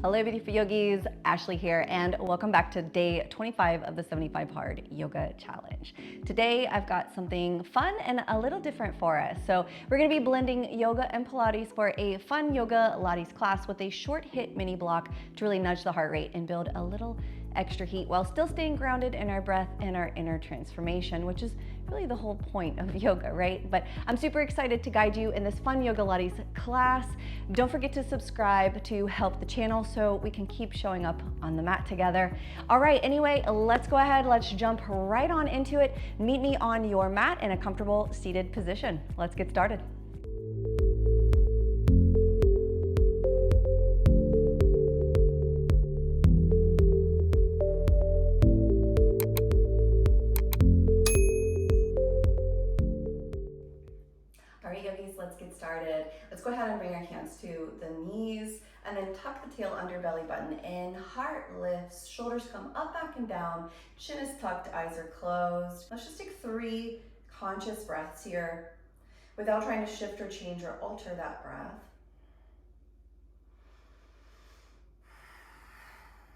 Hello beautiful yogis, Ashley here, and welcome back to day 25 of the 75 Hard Yoga Challenge. Today I've got something fun and a little different for us. So we're gonna be blending yoga and Pilates for a fun Yogalates class with a short HIIT mini block to really nudge the heart rate and build a little extra heat while still staying grounded in our breath and our inner transformation, which is really the whole point of yoga, right? But I'm super excited to guide you in this fun Yogalates class. Don't forget to subscribe to help the channel so we can keep showing up on the mat together. All right, anyway, let's go ahead, let's jump right on into it. Meet me on your mat in a comfortable seated position. Let's get started. All right, yogis, let's get started. Let's go ahead and bring our hands to the knees and then tuck the tail under, belly button in, heart lifts, shoulders come up, back, and down, chin is tucked, eyes are closed. Let's just take 3 conscious breaths here without trying to shift or change or alter that breath.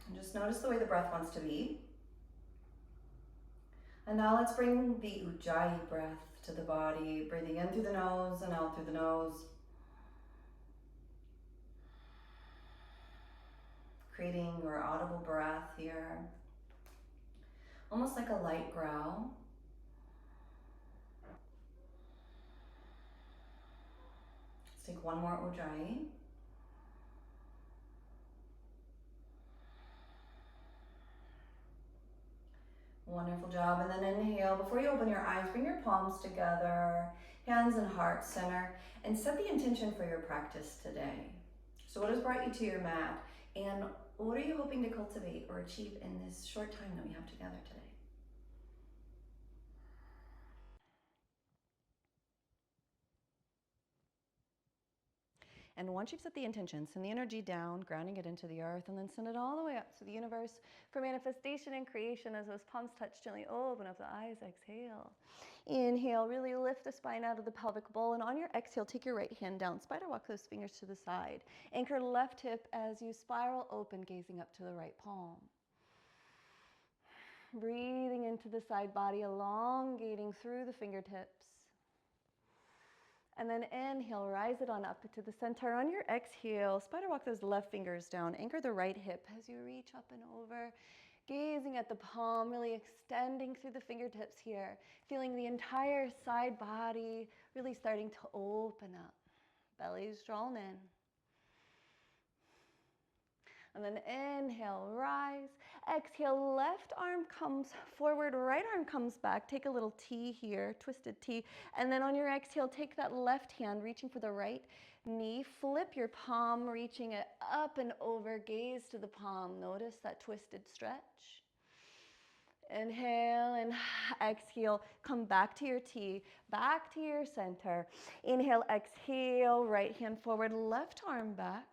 And just notice the way the breath wants to be. And now let's bring the Ujjayi breath to the body, breathing in through the nose and out through the nose. Creating your audible breath here, almost like a light growl. Let's take one more Ujjayi. Wonderful job. And then inhale. Before you open your eyes, bring your palms together, hands and heart center, and set the intention for your practice today. So what has brought you to your mat, and what are you hoping to cultivate or achieve in this short time that we have together today? And once you've set the intention, send the energy down, grounding it into the earth, and then send it all the way up to the universe for manifestation and creation as those palms touch gently. Open up the eyes, exhale. Inhale, really lift the spine out of the pelvic bowl, and on your exhale, take your right hand down. Spider walk those fingers to the side. Anchor left hip as you spiral open, gazing up to the right palm. Breathing into the side body, elongating through the fingertips. And then inhale, rise it on up to the center. On your exhale, spider walk those left fingers down. Anchor the right hip as you reach up and over, gazing at the palm, really extending through the fingertips here, feeling the entire side body really starting to open up. Belly's drawn in. And then inhale, rise. Exhale, left arm comes forward, right arm comes back. Take a little T here, twisted T. And then on your exhale, take that left hand, reaching for the right knee. Flip your palm, reaching it up and over. Gaze to the palm. Notice that twisted stretch. Inhale and exhale. Come back to your T, back to your center. Inhale, exhale, right hand forward, left arm back.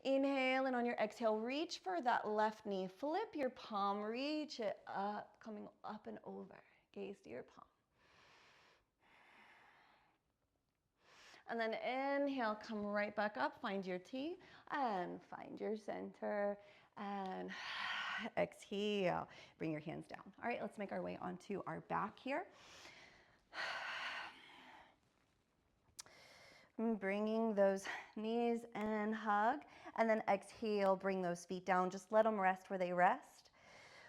Inhale, and on your exhale, reach for that left knee. Flip your palm, reach it up, coming up and over. Gaze to your palm. And then inhale, come right back up, find your T, and find your center, and exhale. Bring your hands down. All right, let's make our way onto our back here. Bringing those knees in, hug, and then exhale, bring those feet down. Just let them rest where they rest.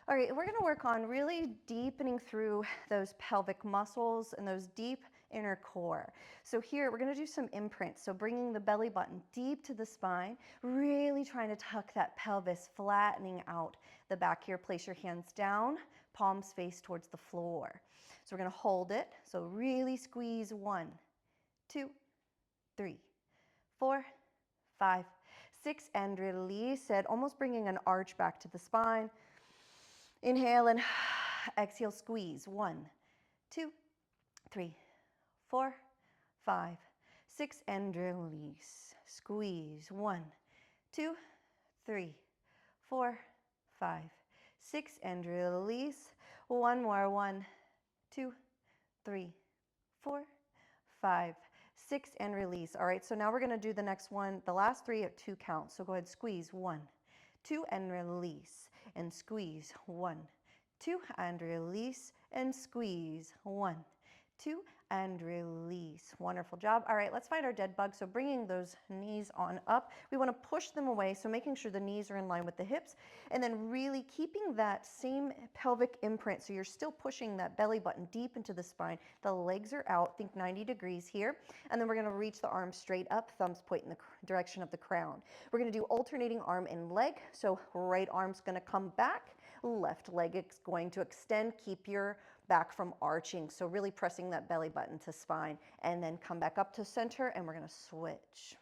All right, we're gonna work on really deepening through those pelvic muscles and those deep inner core. So here, we're gonna do some imprints. So bringing the belly button deep to the spine, really trying to tuck that pelvis, flattening out the back here. Place your hands down, palms face towards the floor. So we're gonna hold it. So really squeeze 1, 2, 3, 4, 5, 6, and release it, almost bringing an arch back to the spine. Inhale and exhale, squeeze. 1, 2, 3, 4, 5, 6, and release. Squeeze. 1, 2, 3, 4, 5, 6, and release. One more. 1, 2, 3, 4, 5, 6, and release. All right, so now we're going to do the next one, the last 3 at 2 counts. So go ahead, squeeze, 1, 2, and release, and squeeze, 1, 2, and release, and squeeze, 1, 2, and release. Wonderful job. All right, let's find our dead bug. So bringing those knees on up, we want to push them away, so making sure the knees are in line with the hips, and then really keeping that same pelvic imprint, so you're still pushing that belly button deep into the spine. The legs are out, think 90 degrees here, and then we're going to reach the arms straight up, thumbs point in the direction of the crown. We're going to do alternating arm and leg, so right arm's going to come back, left leg is going to extend. Keep your back from arching, so really pressing that belly button to spine, and then come back up to center, and we're going to switch.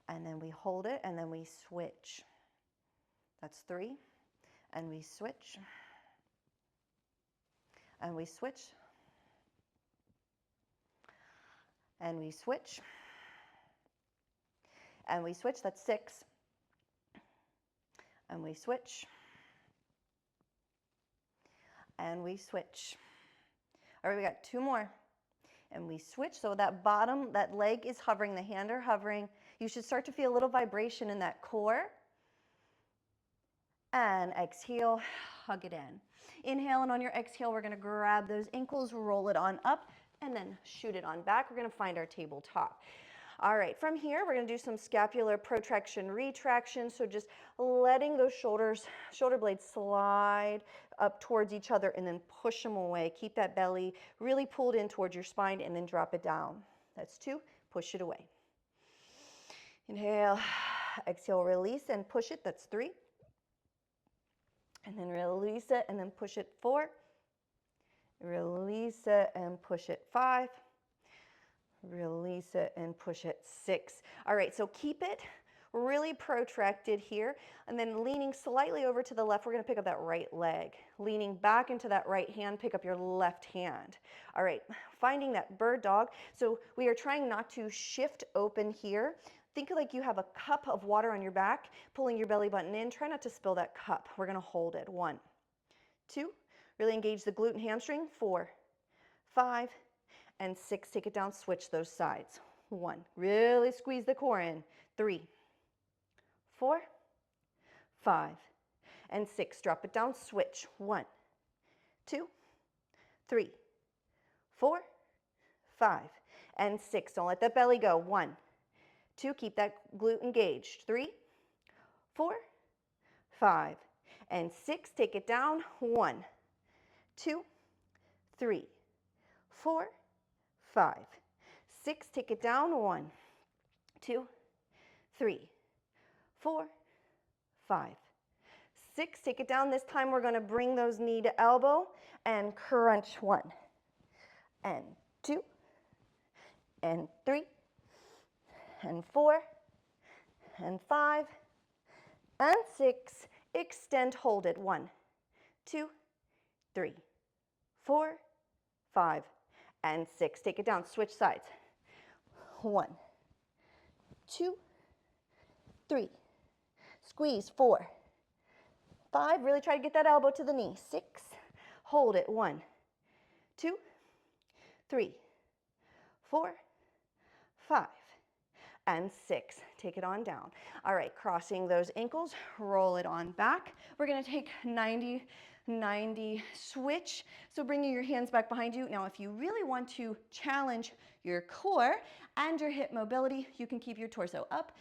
And then we hold it, and then we switch. That's 3, and we switch, and we switch, and we switch, and we switch. That's 6, and we switch, and we switch. All right, we got 2 more, and we switch. So that bottom, that leg is hovering, the hand are hovering. You should start to feel a little vibration in that core. And exhale, hug it in. Inhale, and on your exhale, we're going to grab those ankles, roll it on up, and then shoot it on back. We're going to find our tabletop. All right, from here, we're going to do some scapular protraction, retraction. So just letting those shoulder blades slide up towards each other and then push them away. Keep that belly really pulled in towards your spine and then drop it down. That's 2. Push it away. Inhale, exhale, release and push it. That's 3. And then release it and then push it. 4. Release it and push it. 5. Release it and push it. 6. All right, so keep it really protracted here, and then leaning slightly over to the left, we're going to pick up that right leg. Leaning back into that right hand, pick up your left hand. All right, finding that bird dog. So we are trying not to shift open here. Think like you have a cup of water on your back, pulling your belly button in. Try not to spill that cup. We're going to hold it. 1, 2. Really engage the glute and hamstring. 4, 5, and 6. Take it down, switch those sides. 1, really squeeze the core in. 3, 4, 5, and 6. Drop it down, switch. 1, 2, 3, 4, 5, and 6. Don't let that belly go. 1, 2, keep that glute engaged. 3, 4, 5, and 6. Take it down. 1, 2, 3, 4, 5, 6. Take it down. 1, 2, 3, 4, 5, 6. Take it down. This time we're going to bring those knee to elbow and crunch. 1, and 2, and 3, and 4, and 5, and 6. Extend, hold it. 1, 2, 3, 4, 5, and 6. Take it down. Switch sides. 1, 2, 3. Squeeze. 4, 5. Really try to get that elbow to the knee. 6. Hold it. 1, 2, 3, 4, 5, and 6. Take it on down. All right, crossing those ankles, roll it on back. We're going to take 90 switch. So bringing your hands back behind you. Now, if you really want to challenge your core and your hip mobility, you can keep your torso up.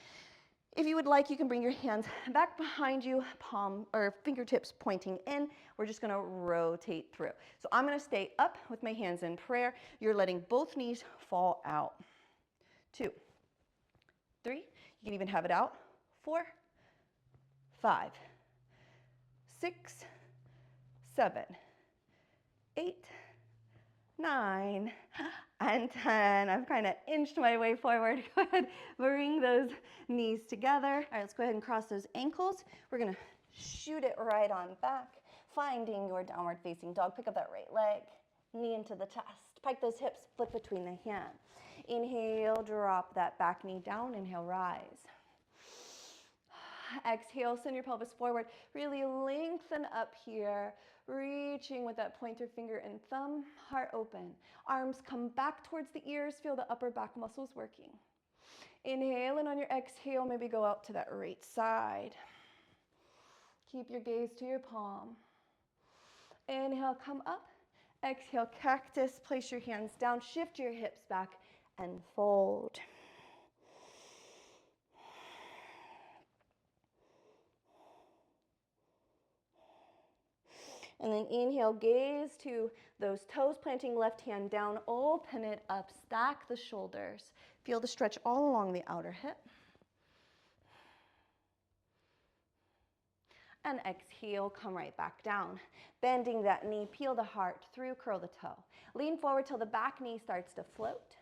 If you would like, you can bring your hands back behind you, palm or fingertips pointing in. We're just going to rotate through. So I'm going to stay up with my hands in prayer. You're letting both knees fall out. 2, 3. You can even have it out. 4, 5, 6, 7, 8, 9, and 10. I've kind of inched my way forward. Go ahead, bring those knees together. All right, let's go ahead and cross those ankles. We're going to shoot it right on back, finding your downward facing dog. Pick up that right leg, knee into the chest. Pike those hips, flip between the hands. Inhale, drop that back knee down. Inhale, rise. Exhale, send your pelvis forward. Really lengthen up here, reaching with that pointer finger and thumb, heart open. Arms come back towards the ears, feel the upper back muscles working. Inhale, and on your exhale, maybe go out to that right side. Keep your gaze to your palm. Inhale, come up. Exhale, cactus. Place your hands down, shift your hips back, and fold. And then inhale, gaze to those toes, planting left hand down, open it up, stack the shoulders. Feel the stretch all along the outer hip. And exhale, come right back down. Bending that knee, peel the heart through, curl the toe. Lean forward till the back knee starts to float.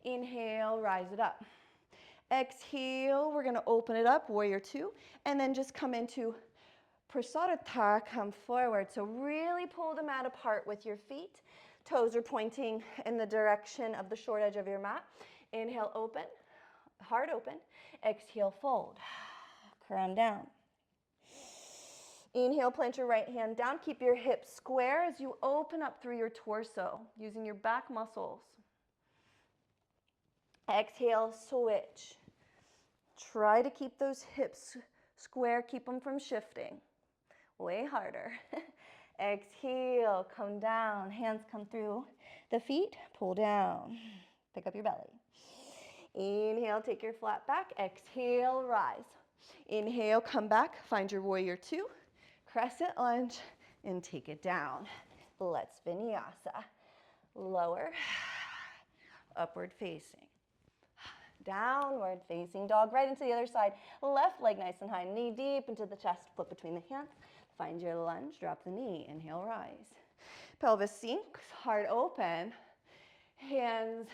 Inhale, rise it up. Exhale, we're gonna open it up, warrior two, and then just come into Prasarita, come forward. So really pull the mat apart with your feet. Toes are pointing in the direction of the short edge of your mat. Inhale, open, heart open. Exhale, fold, crown down. Inhale, plant your right hand down. Keep your hips square as you open up through your torso, using your back muscles. Exhale, switch. Try to keep those hips square, keep them from shifting. Way harder. Exhale, come down. Hands come through the feet, pull down. Pick up your belly. Inhale, take your flat back. Exhale, rise. Inhale, come back, find your warrior two. Crescent lunge, and take it down. Let's vinyasa. Lower, upward facing. Downward facing dog, right into the other side. Left leg nice and high, knee deep into the chest, foot between the hands. Find your lunge, drop the knee, inhale, rise. Pelvis sinks, heart open. Hands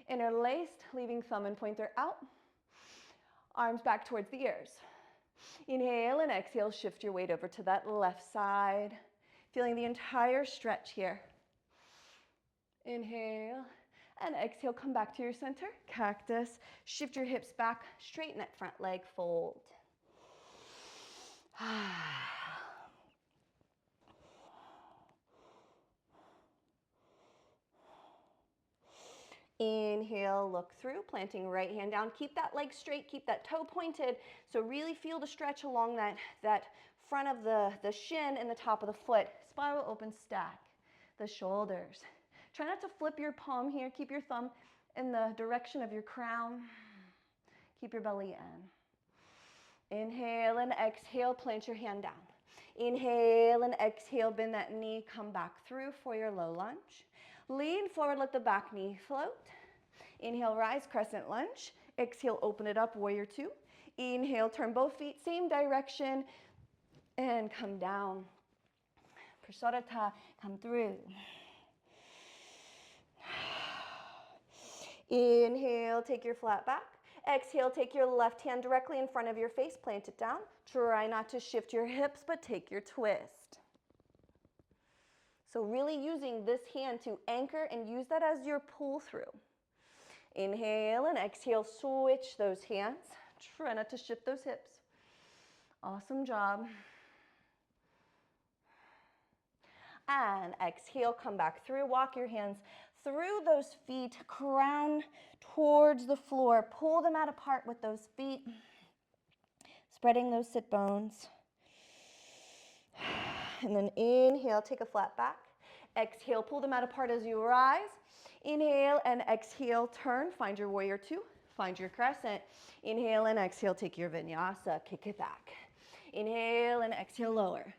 interlaced, leaving thumb and pointer out. Arms back towards the ears. Inhale and exhale, shift your weight over to that left side. Feeling the entire stretch here. Inhale and exhale, come back to your center, cactus. Shift your hips back, straighten that front leg, fold. Inhale, look through, planting right hand down. Keep that leg straight, keep that toe pointed. So really feel the stretch along that front of the shin and the top of the foot. Spiral open, stack the shoulders. Try not to flip your palm here. Keep your thumb in the direction of your crown. Keep your belly in. Inhale and exhale, plant your hand down. Inhale and exhale, bend that knee, come back through for your low lunge. Lean forward, let the back knee float. Inhale, rise, crescent lunge. Exhale, open it up, warrior two. Inhale, turn both feet, same direction, and come down. Prasarita, come through. Inhale, take your flat back. Exhale, take your left hand directly in front of your face, plant it down. Try not to shift your hips, but take your twist. So really using this hand to anchor and use that as your pull through. Inhale and exhale, switch those hands. Try not to shift those hips. Awesome job. And exhale, come back through, walk your hands through those feet, crown towards the floor. Pull the mat apart with those feet, spreading those sit bones. And then inhale, take a flat back. Exhale, pull the mat apart as you rise. Inhale and exhale, turn, find your warrior two, find your crescent. Inhale and exhale, take your vinyasa, kick it back. Inhale and exhale, lower.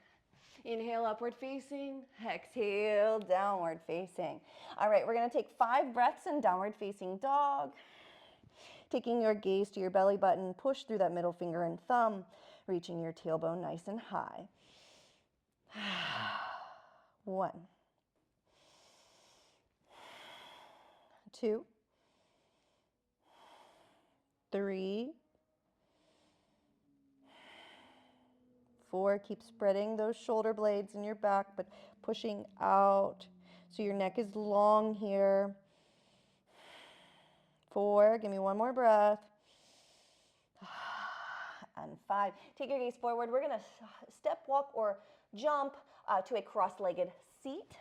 Inhale, upward facing. Exhale, downward facing. All right, we're gonna take 5 breaths in downward facing dog. Taking your gaze to your belly button, push through that middle finger and thumb, reaching your tailbone nice and high. 1, 2, 3, 4, keep spreading those shoulder blades in your back, but pushing out so your neck is long here. 4, give me one more breath. and 5. Take your gaze forward. We're going to step, walk, or jump to a cross-legged seat.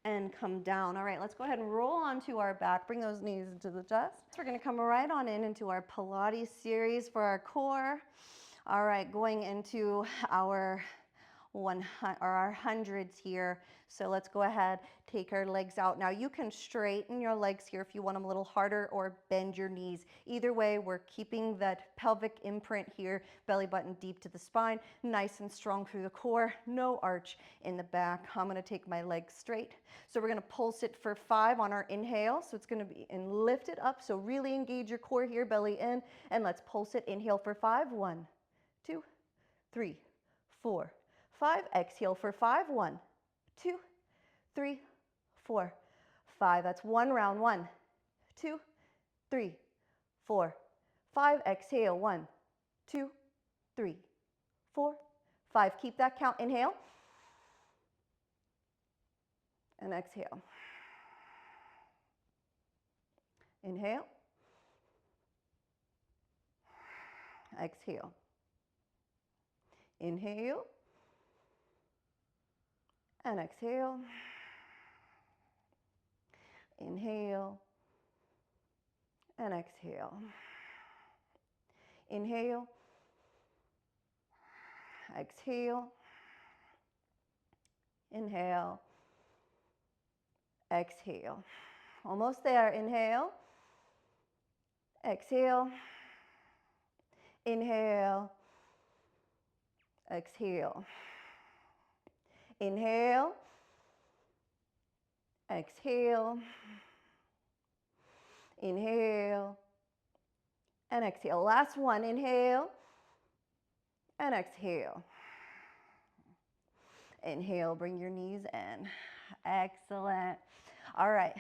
And come down. All right, let's go ahead and roll onto our back. Bring those knees into the chest. So we're gonna come right on into our Pilates series for our core. All right, going into our hundreds here. So let's go ahead, take our legs out. Now you can straighten your legs here if you want them a little harder, or bend your knees. Either way, we're keeping that pelvic imprint here, belly button deep to the spine, nice and strong through the core, no arch in the back. I'm gonna take my legs straight. So we're gonna pulse it for 5 on our inhale. So it's gonna be, and lift it up. So really engage your core here, belly in, and let's pulse it. Inhale for 5, 1, 2, 3, 4, 5. Exhale for 5, 1, 2, 3, 4, 5. That's one round. 1, 2, 3, 4, 5. Exhale. 1, 2, 3, 4, 5. Keep that count. Inhale and exhale. Inhale. Exhale. Inhale and exhale. Inhale and exhale. Inhale. Exhale. Inhale. Exhale. Almost there. Inhale. Exhale. Inhale. Exhale. Inhale. Exhale. Inhale and exhale. Last one. Inhale and exhale. Inhale, bring your knees in. Excellent. All right,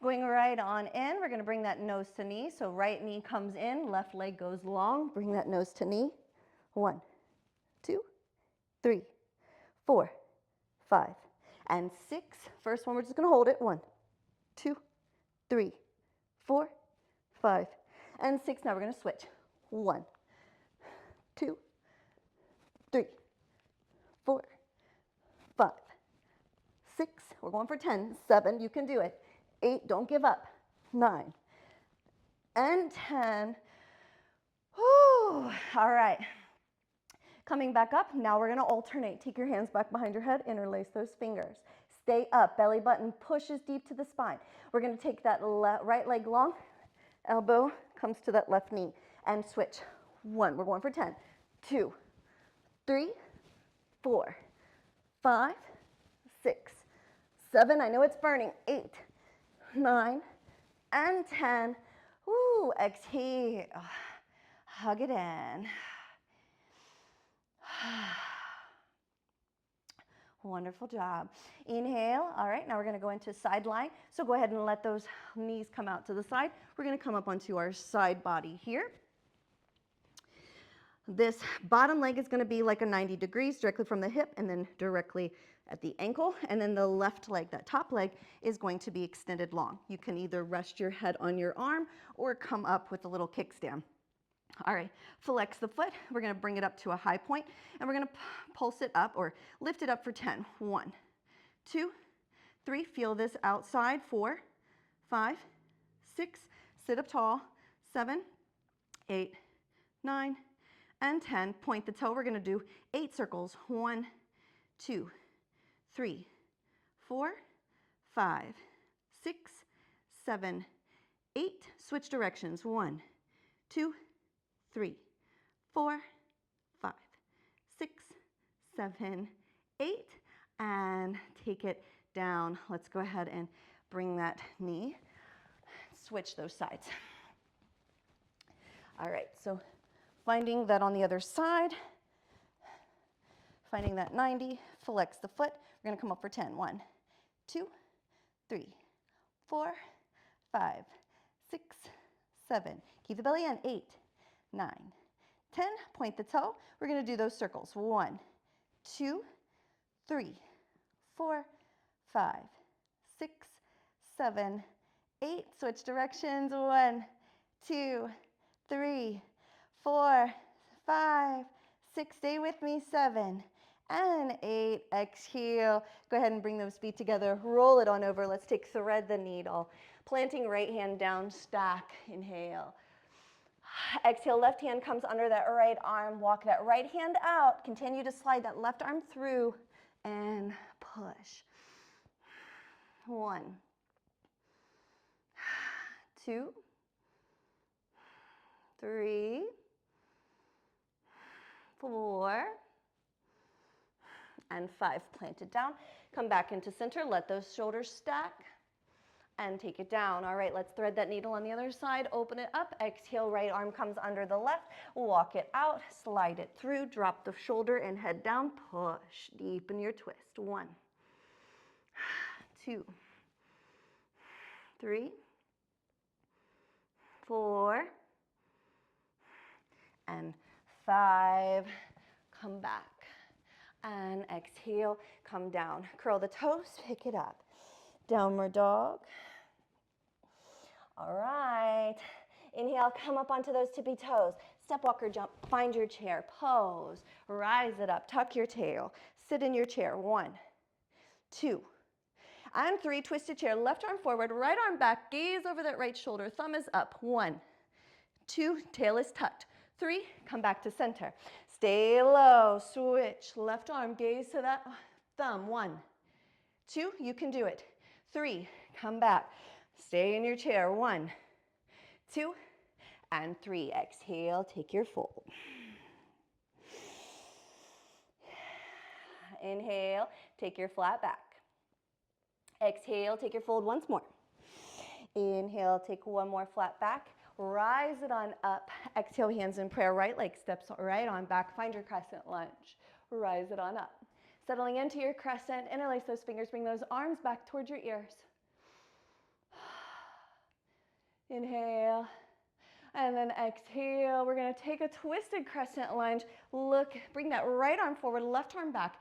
going right on in, we're gonna bring that nose to knee. So right knee comes in, left leg goes long. Bring that nose to knee. 1, 2, 3, 4, 5, and 6. First one, we're just gonna hold it. 1, 2, 3, 4, 5, and 6. Now we're gonna switch. 1, 2, 3, 4, 5, 6. We're going for 10. 7. You can do it. 8. Don't give up. 9 and 10. Whew. All right. Coming back up. Now we're going to alternate. Take your hands back behind your head. Interlace those fingers. Stay up. Belly button pushes deep to the spine. We're going to take that right leg long. Elbow comes to that left knee and switch. 1. We're going for 10. 2, 3, 4, 5, 6, 7. I know it's burning. 8, 9, and 10. Woo, exhale. Hug it in. Wonderful job. Inhale. All right, now we're going to go into side lie. So go ahead and let those knees come out to the side. We're going to come up onto our side body here. This bottom leg is going to be like a 90 degrees directly from the hip and then directly at the ankle. And then the left leg, that top leg, is going to be extended long. You can either rest your head on your arm or come up with a little kickstand. All right, flex the foot. We're going to bring it up to a high point and we're going to pulse it up or lift it up for 10. 1, 2, 3. Feel this outside. 4, 5, 6. Sit up tall. 7, 8, 9, and 10. Point the toe. We're going to do 8 circles. 1, 2, 3, 4, 5, 6, 7, 8. Switch directions. 1, 2, 3, 4, 5, 6, 7, 8. And take it down. Let's go ahead and bring that knee. Switch those sides. All right, so finding that on the other side, finding that 90, flex the foot. We're going to come up for 10. 1, 2, 3, 4, 5, 6, 7. Keep the belly in. 8, 9, 10. Point the toe. We're going to do those circles. 1, 2, 3, 4, 5, 6, 7, 8. Switch directions. 1, 2, 3, 4, 5, 6, stay with me, 7, and 8. Exhale. Go ahead and bring those feet together. Roll it on over. Let's take thread the needle. Planting right hand down, stack. Inhale. Exhale, left hand comes under that right arm. Walk that right hand out. Continue to slide that left arm through and push. 1, 2, 3, 4, and 5. Plant it down. Come back into center. Let those shoulders stack. And take it down. All right, let's thread that needle on the other side. Open it up. Exhale, right arm comes under the left. Walk it out. Slide it through. Drop the shoulder and head down. Push. Deepen your twist. 1, 2, 3, 4, and 5. Come back. And exhale. Come down. Curl the toes. Pick it up. Downward dog. All right. Inhale, come up onto those tippy toes. Step, walk, or jump. Find your chair. Pose. Rise it up. Tuck your tail. Sit in your chair. 1, 2, and 3. Twisted chair. Left arm forward. Right arm back. Gaze over that right shoulder. Thumb is up. 1, 2. Tail is tucked. 3. Come back to center. Stay low. Switch. Left arm. Gaze to that thumb. 1, 2. You can do it. 3, come back. Stay in your chair. 1, 2, and 3. Exhale, take your fold. Inhale, take your flat back. Exhale, take your fold once more. Inhale, take one more flat back. Rise it on up. Exhale, hands in prayer. Right leg steps right on back. Find your crescent lunge. Rise it on up. Settling into your crescent, interlace those fingers, bring those arms back towards your ears. Inhale, and then exhale. We're gonna take a twisted crescent lunge. Look, bring that right arm forward, left arm back.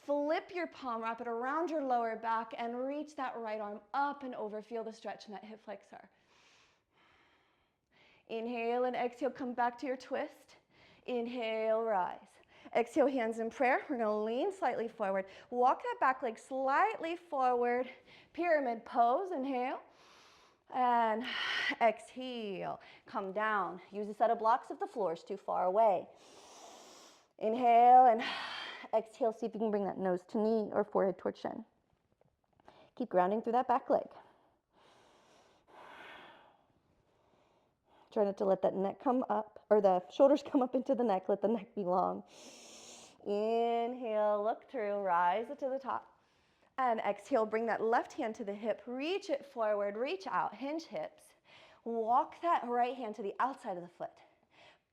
Flip your palm, wrap it around your lower back, and reach that right arm up and over. Feel the stretch in that hip flexor. Inhale and exhale, come back to your twist. Inhale, rise. Exhale, hands in prayer. We're going to lean slightly forward. Walk that back leg slightly forward. Pyramid pose. Inhale. And exhale. Come down. Use a set of blocks if the floor is too far away. Inhale and exhale. See if you can bring that nose to knee or forehead towards shin. Keep grounding through that back leg. Try not to let that neck come up, or the shoulders come up into the neck. Let the neck be long. Inhale, look through, rise it to the top. And exhale, bring that left hand to the hip. Reach it forward, reach out, hinge hips. Walk that right hand to the outside of the foot.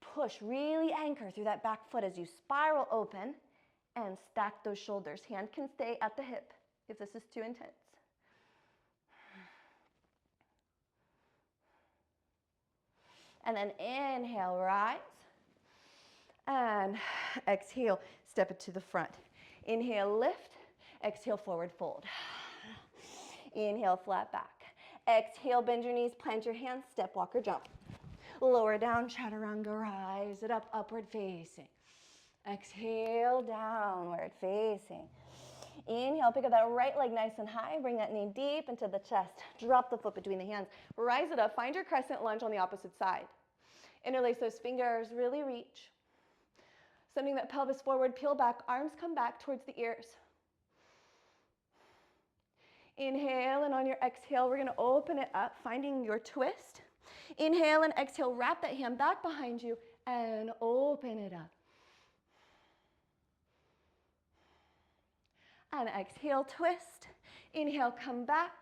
Push, really anchor through that back foot as you spiral open and stack those shoulders. Hand can stay at the hip if this is too intense. And then inhale, rise. And exhale, step it to the front. Inhale, lift. Exhale, forward fold. Inhale, flat back. Exhale, bend your knees, plant your hands, step, walk, or jump. Lower down, chaturanga, rise it up, upward facing. Exhale, downward facing. Inhale, pick up that right leg nice and high. Bring that knee deep into the chest. Drop the foot between the hands. Rise it up. Find your crescent lunge on the opposite side. Interlace those fingers. Really reach. Sending that pelvis forward. Peel back. Arms come back towards the ears. Inhale, and on your exhale, we're going to open it up, finding your twist. Inhale and exhale. Wrap that hand back behind you and open it up. And exhale, twist. Inhale, come back.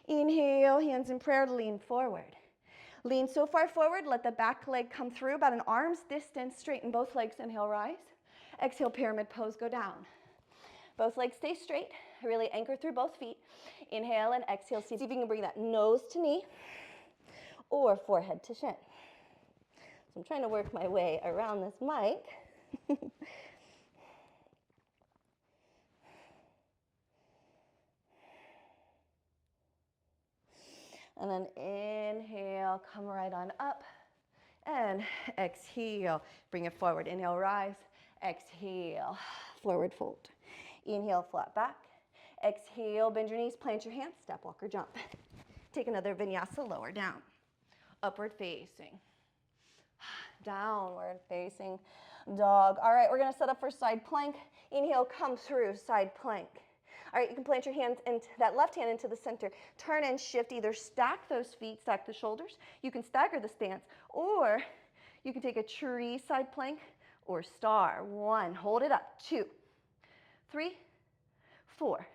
Inhale, hands in prayer, lean forward. Lean so far forward, let the back leg come through about an arm's distance. Straighten both legs, inhale, rise. Exhale, pyramid pose, go down. Both legs stay straight. Really anchor through both feet. Inhale and exhale. See if you can bring that nose to knee or forehead to shin. So I'm trying to work my way around this mic. And then inhale, come right on up. And exhale, bring it forward. Inhale, rise. Exhale, forward fold. Inhale, flat back. Exhale, bend your knees, plant your hands, step, walk, or jump. Take another vinyasa, lower down. Upward facing. Downward facing dog. All right, we're gonna set up for side plank. Inhale, come through, side plank. All right, you can plant your hands into that left hand into the center. Turn and shift, either stack those feet, stack the shoulders. You can stagger the stance, or you can take a tree side plank or star. 1, hold it up. 2, 3, 4,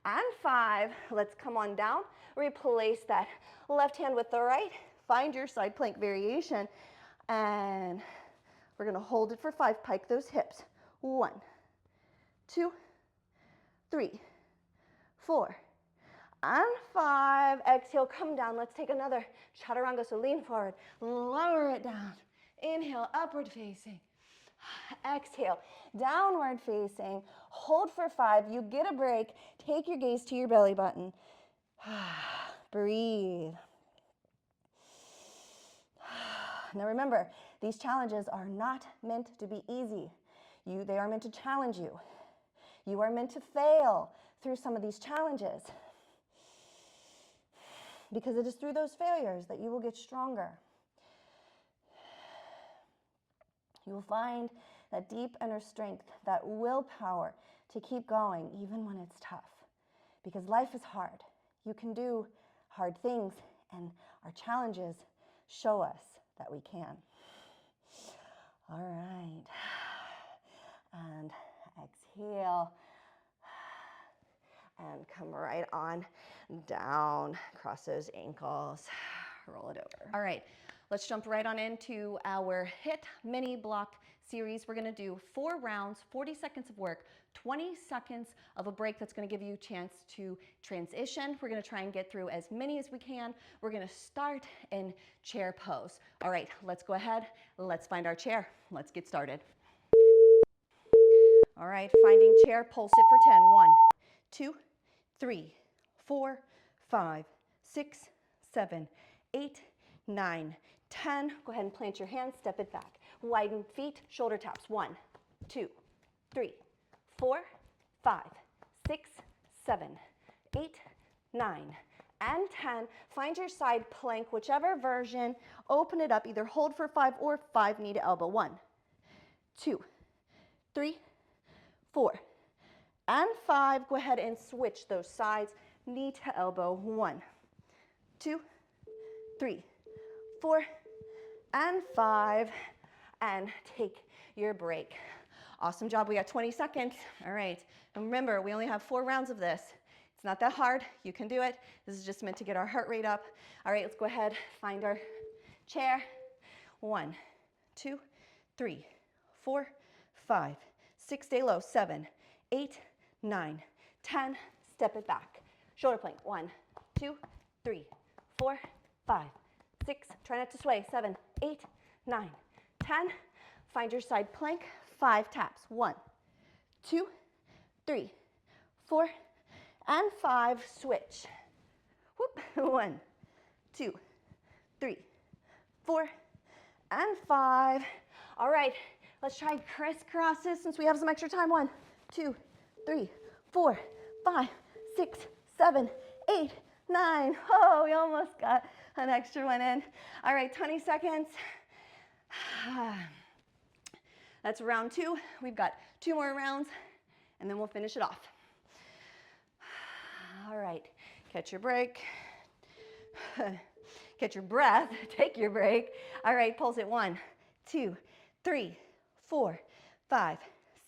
and 5. Let's come on down. Replace that left hand with the right. Find your side plank variation. And we're gonna hold it for 5. Pike those hips. 1, 2, 3, 4, and 5. Exhale, come down. Let's take another chaturanga. So lean forward, lower it down. Inhale, upward facing. Exhale, downward facing. Hold for 5. You get a break. Take your gaze to your belly button. Breathe. Now remember, these challenges are not meant to be easy. They are meant to challenge you. You are meant to fail through some of these challenges, because it is through those failures that you will get stronger. You will find that deep inner strength, that willpower to keep going even when it's tough, because life is hard. You can do hard things, and our challenges show us that we can. All right. And exhale. And come right on down. Cross those ankles. Roll it over. All right. Let's jump right on into our HIIT mini block series. We're going to do 4 rounds, 40 seconds of work, 20 seconds of a break that's going to give you a chance to transition. We're going to try and get through as many as we can. We're going to start in chair pose. All right, let's go ahead. Let's find our chair. Let's get started. All right, finding chair, pulse it for 10. 1, 2, 3, 4, 5, 6, 7, 8, 9, 10. Go ahead and plant your hands, step it back. Widen feet, shoulder taps. 1, 2, 3, 4, 5, 6, 7, 8, 9, and 10. Find your side plank, whichever version. Open it up, either hold for 5 or 5 knee to elbow. 1, 2, 3, 4, and 5. Go ahead and switch those sides, knee to elbow. 1, 2, 3, 4, and 5, and take your break. Awesome job. We got 20 seconds. All right. And remember, we only have 4 rounds of this. It's not that hard. You can do it. This is just meant to get our heart rate up. All right, let's go ahead, find our chair. 1, 2, 3, 4, 5, 6, stay low. 7, 8, 9, 10. Step it back. Shoulder plank. 1, 2, 3, 4, 5, 6. Try not to sway. 7, 8, 9, 10. Find your side plank. 5 taps. 1, 2, 3, 4, and 5. Switch. Whoop. 1, 2, 3, 4, and 5. All right, let's try crisscrosses since we have some extra time. 1, 2, 3, 4, 5, 6, 7, 8, 9. Oh, we almost got an extra one in. All right, 20 seconds. That's round 2. We've got 2 more rounds, and then we'll finish it off. All right, catch your break. Catch your breath. Take your break. All right, pulse it. 1, 2, 3, 4, 5,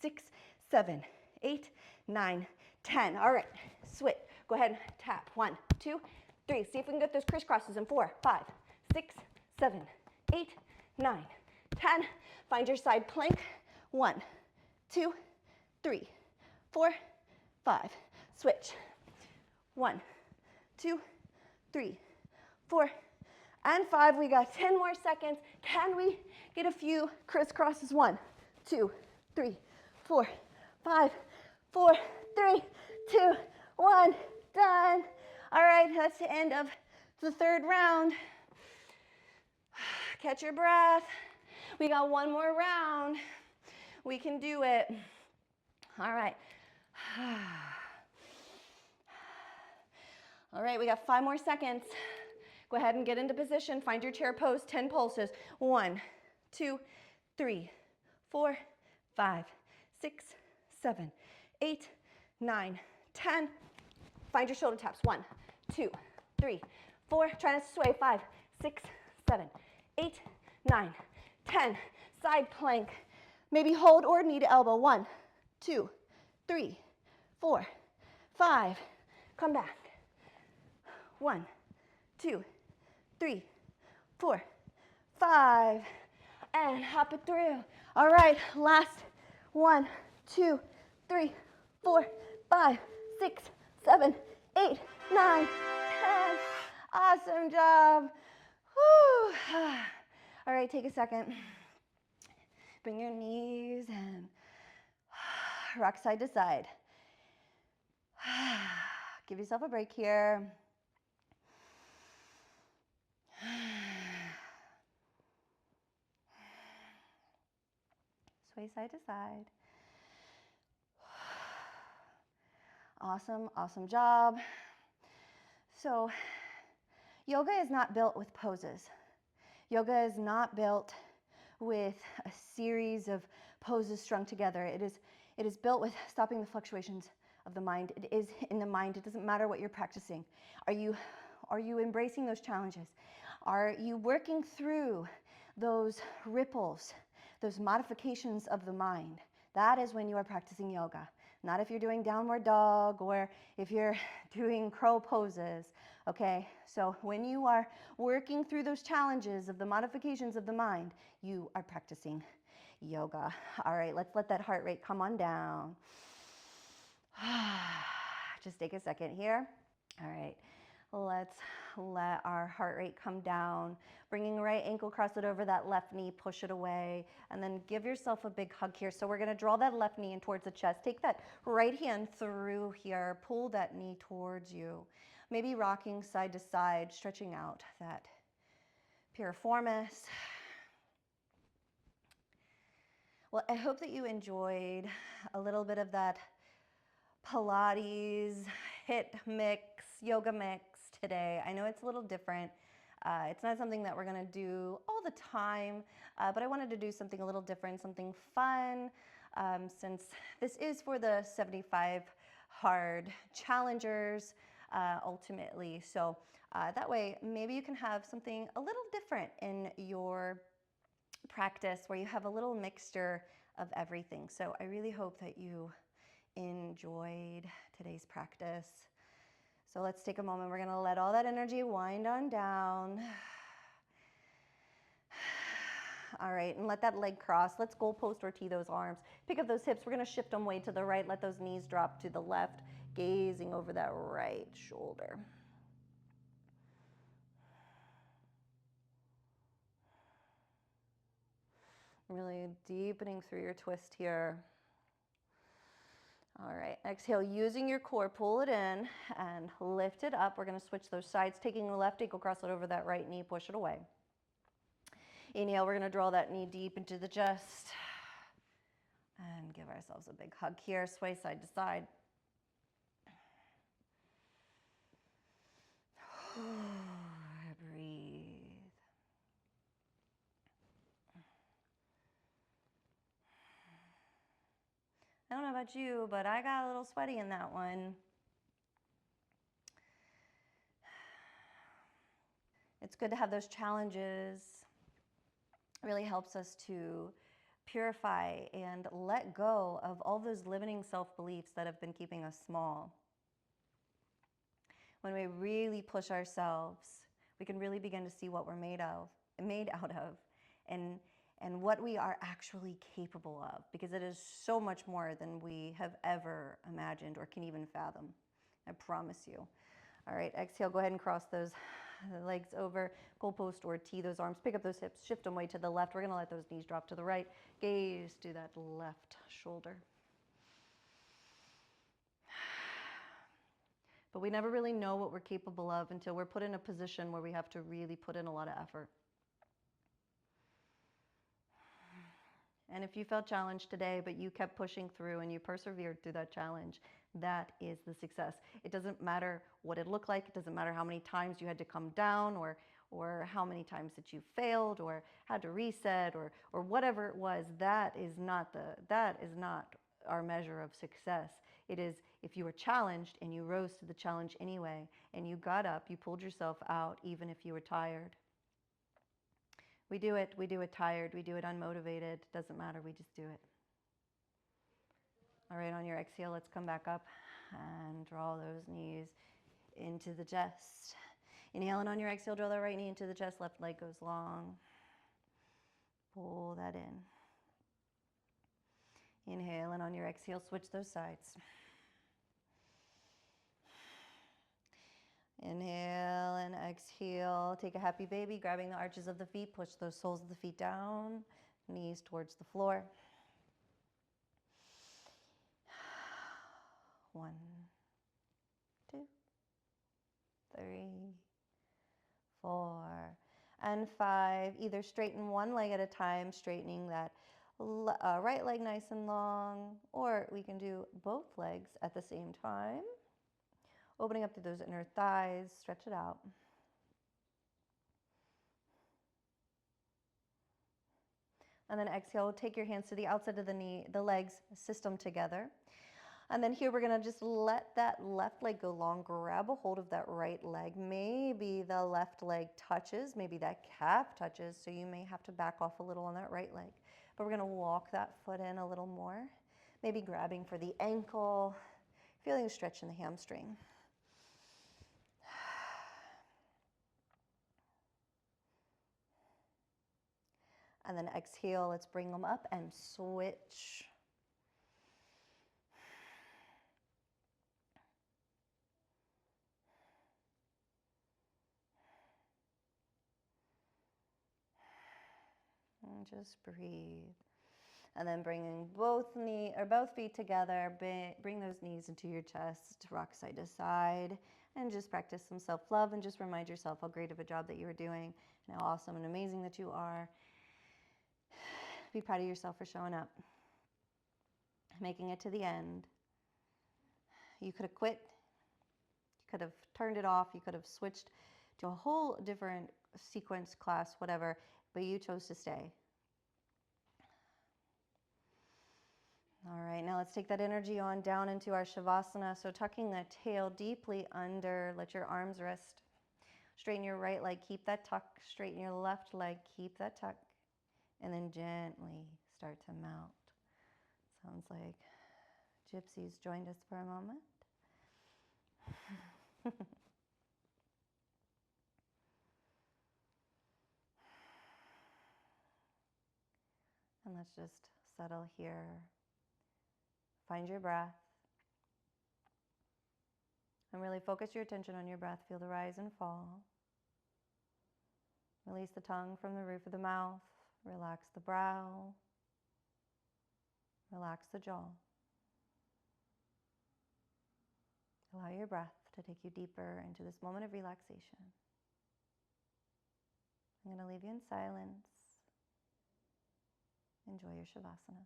6, 7, 8, 9, 10. All right, switch. Go ahead and tap. 1, 2, 3. See if we can get those crisscrosses in 4, 5, 6, 7, 8, 9, 10. Find your side plank. 1, 2, 3, 4, 5. Switch. 1, 2, 3, 4, and 5. We got 10 more seconds. Can we get a few crisscrosses? 1, 2, 3, 4, 5, 4, 3, 2, 1. Done. All right, that's the end of the 3rd round. Catch your breath. We got one more round. We can do it. All right. All right, we got 5 more seconds. Go ahead and get into position. Find your chair pose, 10 pulses. 1, 2, 3, 4, 5, 6, 7, 8, 9, 10. Find your shoulder taps. 1, 2, 3, 4. Try not to sway. 5, 6, 7, 8, 9, 10. Side plank. Maybe hold or knee to elbow. 1, 2, 3, 4, 5. Come back. 1, 2, 3, 4, 5. And hop it through. All right, last 1, 2, 3, 4, 5, 6, 7, 8, 9, 10. Awesome job. Whew. All right, take a second. Bring your knees and rock side to side. Give yourself a break here. Sway side to side. Awesome, awesome job. So, yoga is not built with poses. Yoga is not built with a series of poses strung together. It is built with stopping the fluctuations of the mind. It is in the mind. It doesn't matter what you're practicing. Are you embracing those challenges? Are you working through those ripples, those modifications of the mind? That is when you are practicing yoga. Not if you're doing downward dog or if you're doing crow poses, okay? So when you are working through those challenges of the modifications of the mind, you are practicing yoga. All right, let's let that heart rate come on down. Just take a second here. All right, let's let our heart rate come down. Bringing right ankle, cross it over that left knee, push it away, and then give yourself a big hug here. So we're gonna draw that left knee in towards the chest. Take that right hand through here, pull that knee towards you. Maybe rocking side to side, stretching out that piriformis. Well, I hope that you enjoyed a little bit of that Pilates, HIIT mix, yoga mix today. I know it's a little different. It's not something that we're gonna do all the time, but I wanted to do something a little different, something fun, since this is for the 75 hard challengers, ultimately. So that way, maybe you can have something a little different in your practice where you have a little mixture of everything. So I really hope that you enjoyed today's practice. So let's take a moment. We're gonna let all that energy wind on down. All right, and let that leg cross. Let's goal post or tee those arms. Pick up those hips. We're gonna shift them way to the right. Let those knees drop to the left, gazing over that right shoulder. Really deepening through your twist here. All right, exhale, using your core, pull it in and lift it up. We're gonna switch those sides, taking the left ankle, cross it over that right knee, push it away. Inhale, we're gonna draw that knee deep into the chest and give ourselves a big hug here, sway side to side. Breathe. I don't know about you, but I got a little sweaty in that one. It's good to have those challenges. It really helps us to purify and let go of all those limiting self-beliefs that have been keeping us small. When we really push ourselves, we can really begin to see what we're made out of, and what we are actually capable of, because it is so much more than we have ever imagined or can even fathom. I promise you. All right, exhale, go ahead and cross those legs over, goal post or tee those arms, pick up those hips, shift them way to the left. We're gonna let those knees drop to the right, gaze to that left shoulder. But we never really know what we're capable of until we're put in a position where we have to really put in a lot of effort. And if you felt challenged today, but you kept pushing through and you persevered through that challenge, that is the success. It doesn't matter what it looked like. It doesn't matter how many times you had to come down, or how many times that you failed or had to reset, or whatever it was. That is not our measure of success. It is if you were challenged and you rose to the challenge anyway, and you got up, you pulled yourself out even if you were tired. We do it tired, we do it unmotivated, doesn't matter, we just do it. All right, on your exhale, let's come back up and draw those knees into the chest. Inhale, and on your exhale, draw the right knee into the chest, left leg goes long. Pull that in. Inhale, and on your exhale, switch those sides. Inhale and exhale. Take a happy baby, grabbing the arches of the feet. Push those soles of the feet down, knees towards the floor. 1, 2, 3, 4, and 5. Either straighten one leg at a time, straightening that right leg nice and long, or we can do both legs at the same time. Opening up to those inner thighs, stretch it out. And then exhale, take your hands to the outside of the legs, system together. And then here we're gonna just let that left leg go long, grab a hold of that right leg. Maybe the left leg touches, maybe that calf touches, so you may have to back off a little on that right leg. But we're gonna walk that foot in a little more, maybe grabbing for the ankle, feeling a stretch in the hamstring. And then exhale, let's bring them up and switch. And just breathe. And then bringing both feet together, bring those knees into your chest, rock side to side, and just practice some self-love and just remind yourself how great of a job that you are doing and how awesome and amazing that you are. Be proud of yourself for showing up, making it to the end. You could have quit, you could have turned it off, you could have switched to a whole different sequence, class, whatever, but you chose to stay. All right, now let's take that energy on down into our Shavasana. So tucking that tail deeply under, let your arms rest. Straighten your right leg, keep that tuck. Straighten your left leg, keep that tuck. And then gently start to mount. Sounds like gypsies joined us for a moment. And let's just settle here. Find your breath. And really focus your attention on your breath. Feel the rise and fall. Release the tongue from the roof of the mouth. Relax the brow. Relax the jaw. Allow your breath to take you deeper into this moment of relaxation. I'm going to leave you in silence. Enjoy your Shavasana.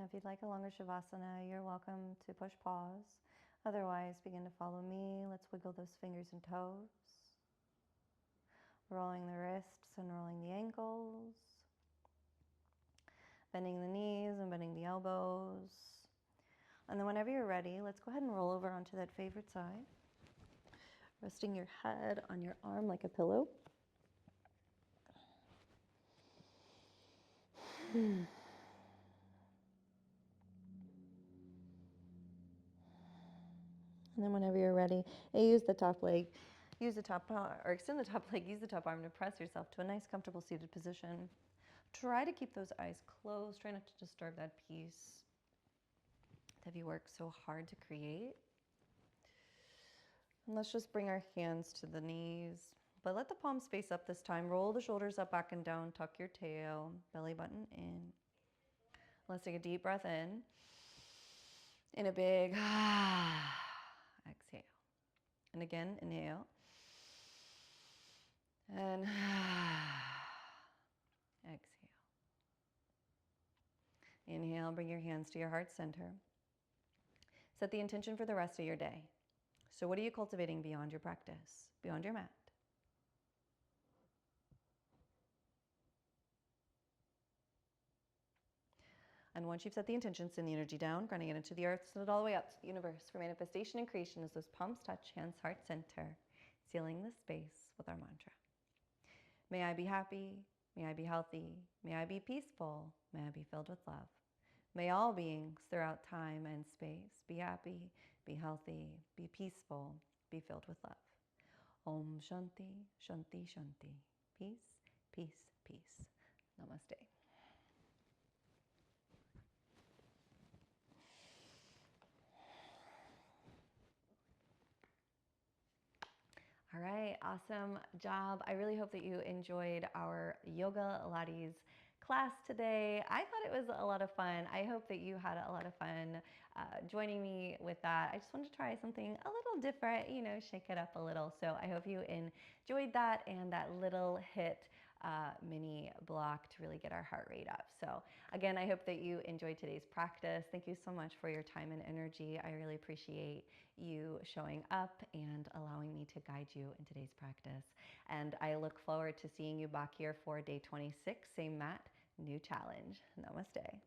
Now, if you'd like a longer Shavasana, you're welcome to push pause. Otherwise, begin to follow me. Let's wiggle those fingers and toes. Rolling the wrists and rolling the ankles. Bending the knees and bending the elbows. And then whenever you're ready, let's go ahead and roll over onto that favorite side. Resting your head on your arm like a pillow. And then whenever you're ready, use the top leg. Use the top, or extend the top leg, use the top arm to press yourself to a nice comfortable seated position. Try to keep those eyes closed. Try not to disturb that peace that you work so hard to create. And let's just bring our hands to the knees, but let the palms face up this time. Roll the shoulders up, back and down. Tuck your tail, belly button in. Let's take a deep breath in a big exhale. And again, inhale. And exhale. Inhale, bring your hands to your heart center. Set the intention for the rest of your day. So what are you cultivating beyond your practice, beyond your mat? And once you've set the intention, send the energy down, grounding it into the earth, send it all the way up to the universe for manifestation and creation as those palms touch, hands, heart center, sealing the space with our mantra. May I be happy, may I be healthy, may I be peaceful, may I be filled with love. May all beings throughout time and space be happy, be healthy, be peaceful, be filled with love. Om Shanti, Shanti, Shanti. Peace, peace, peace. Namaste. All right, awesome job. I really hope that you enjoyed our Yogalates class today. I thought it was a lot of fun. I hope that you had a lot of fun joining me with that. I just wanted to try something a little different, shake it up a little. So I hope you enjoyed that and that little HIIT mini block to really get our heart rate up. So again, I hope that you enjoyed today's practice. Thank you so much for your time and energy. I really appreciate you showing up and allowing me to guide you in today's practice. And I look forward to seeing you back here for day 26, same mat, new challenge. Namaste.